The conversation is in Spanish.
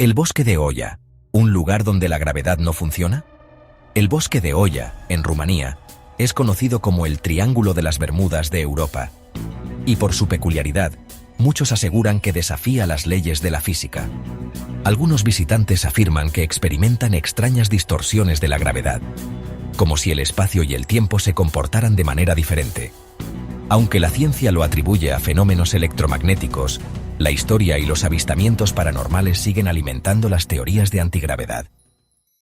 El bosque de Oya, ¿un lugar donde la gravedad no funciona? El bosque de Oya, en Rumanía, es conocido como el Triángulo de las Bermudas de Europa. Y por su peculiaridad, muchos aseguran que desafía las leyes de la física. Algunos visitantes afirman que experimentan extrañas distorsiones de la gravedad, como si el espacio y el tiempo se comportaran de manera diferente. Aunque la ciencia lo atribuye a fenómenos electromagnéticos, la historia y los avistamientos paranormales siguen alimentando las teorías de antigravedad.